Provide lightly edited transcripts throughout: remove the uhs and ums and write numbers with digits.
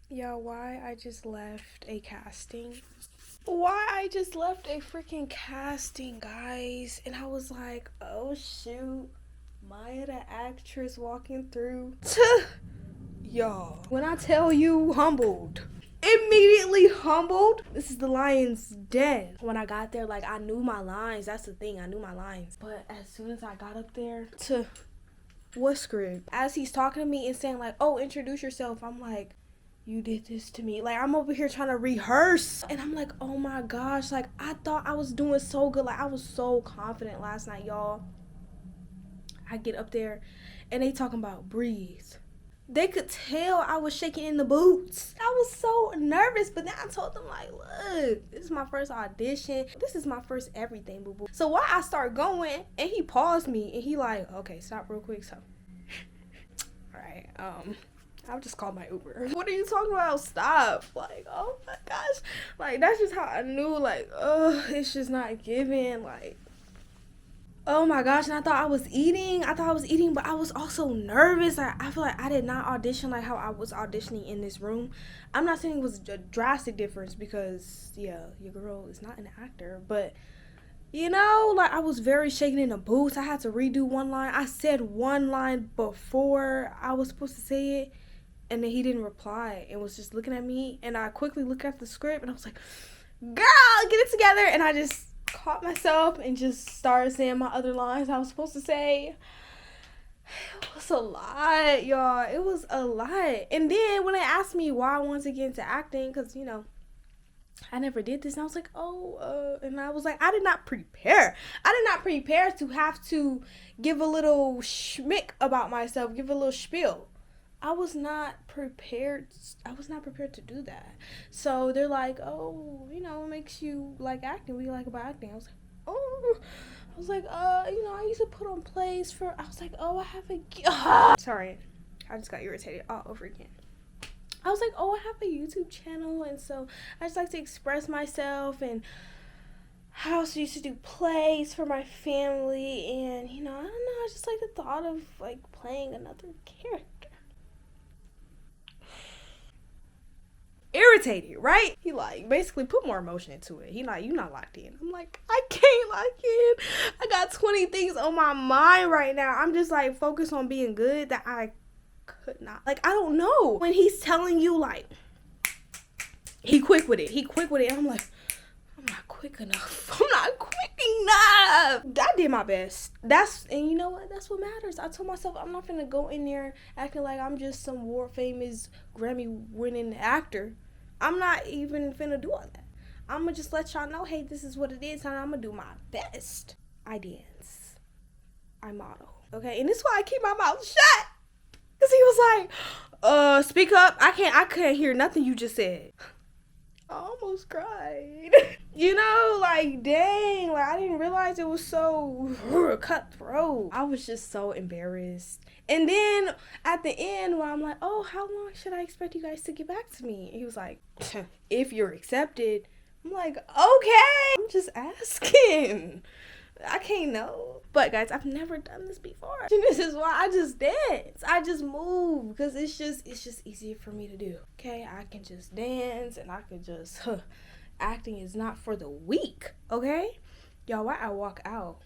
Yo, why I just left a casting? Why I just left a freaking casting, guys? And I was like, oh shoot, Maya the actress walking through. Y'all, when I tell you humbled, immediately humbled. This is the Lion's Den. When I got there, like I knew my lines. That's the thing, I knew my lines. But as soon as I got up there to what script, as he's talking to me and saying like, oh, introduce yourself, I'm like, you did this to me. Like I'm over here trying to rehearse and I'm like, oh my gosh, like I thought I was doing so good. Like I was so confident last night, y'all. I get up there and they talking about breathe. They could tell I was shaking in the boots. I was so nervous, but then I told them like, look, this is my first audition. This is my first everything, boo boo. So why I start going and he paused me and he like, okay, stop real quick. So, all right, I'll just call my Uber. What are you talking about? Stop. Like, oh my gosh. Like, that's just how I knew, like, it's just not giving. Like, oh my gosh. And I thought I was eating. But I was also nervous. Like, I feel like I did not audition like how I was auditioning in this room. I'm not saying it was a drastic difference because, yeah, your girl is not an actor. But, you know, like, I was very shaken in the boots. I had to redo one line. I said one line before I was supposed to say it. And then he didn't reply and was just looking at me. And I quickly looked at the script and I was like, girl, get it together. And I just caught myself and just started saying my other lines I was supposed to say. It was a lot, y'all. It was a lot. And then when they asked me why I wanted to get into acting, because, you know, I never did this. And I was like, and I was like, I did not prepare. I did not prepare to have to give a little schmick about myself, give a little spiel. I was not prepared. I was not prepared to do that. So they're like, oh, you know, what makes you like acting? What do you like about acting? I was like, oh. I was like, you know, I used to put on plays for. I was like, oh, I have a. Sorry, I just got irritated all over again. I was like, oh, I have a YouTube channel, and so I just like to express myself, and I also used to do plays for my family, and you know, I don't know, I just like the thought of like playing another character. Irritated, right? He like basically put more emotion into it. He like, you not locked in. I'm like, I can't lock in. I got 20 things on my mind right now. I'm just like focused on being good that I could not. Like, I don't know. When he's telling you like he quick with it. And I'm like, I'm not quick enough. I'm not quick enough. I did my best. And you know what? That's what matters. I told myself I'm not gonna go in there acting like I'm just some world famous Grammy winning actor. I'm not even finna do all that. I'm gonna just let y'all know, hey, this is what it is, and I'm gonna do my best. I dance. I model. Okay, and this is why I keep my mouth shut. Cause he was like, speak up. I couldn't hear nothing you just said. I almost cried. You know, like, dang, like, I didn't realize it was so cutthroat. I was just so embarrassed. And then at the end, when I'm like, oh, how long should I expect you guys to get back to me? And he was like, if you're accepted. I'm like, okay. I'm just asking. I can't know. But guys, I've never done this before. And this is why I just dance. I just move because it's just easier for me to do. Okay, I can just dance and I can just acting is not for the weak. Okay, y'all. Why I walk out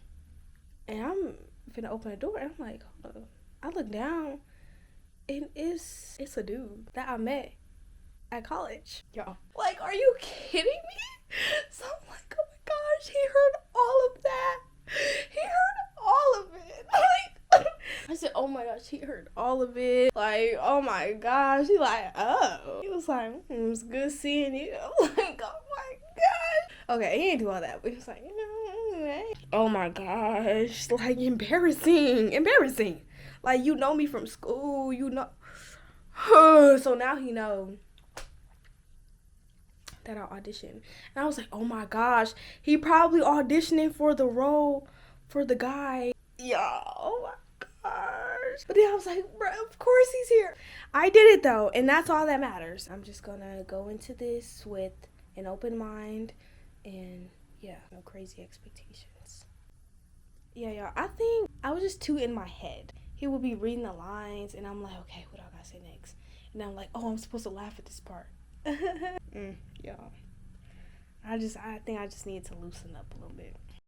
and I'm finna open the door and I'm like, hold up. I look down and it's a dude that I met at college. Y'all, like, are you kidding me? So I'm like, oh my gosh, he heard all of that. He heard all of it. Like, I said, oh my gosh, he heard all of it. Like, oh my gosh. He like, oh. He was like, it's good seeing you. I'm like, oh my gosh. Okay, he didn't do all that, but he was like, oh my gosh. Like, embarrassing. Like, you know me from school, you know. So now he know that I auditioned. And I was like, oh my gosh, he probably auditioning for the role for the guy. Yeah, oh my gosh. But then I was like, bro, of course he's here. I did it though, and that's all that matters. I'm just gonna go into this with an open mind and yeah, no crazy expectations. Yeah, y'all, I think I was just too in my head. He would be reading the lines and I'm like, okay, what do I gotta say next? and I'm like, oh, I'm supposed to laugh at this part. Y'all. I think I just need to loosen up a little bit.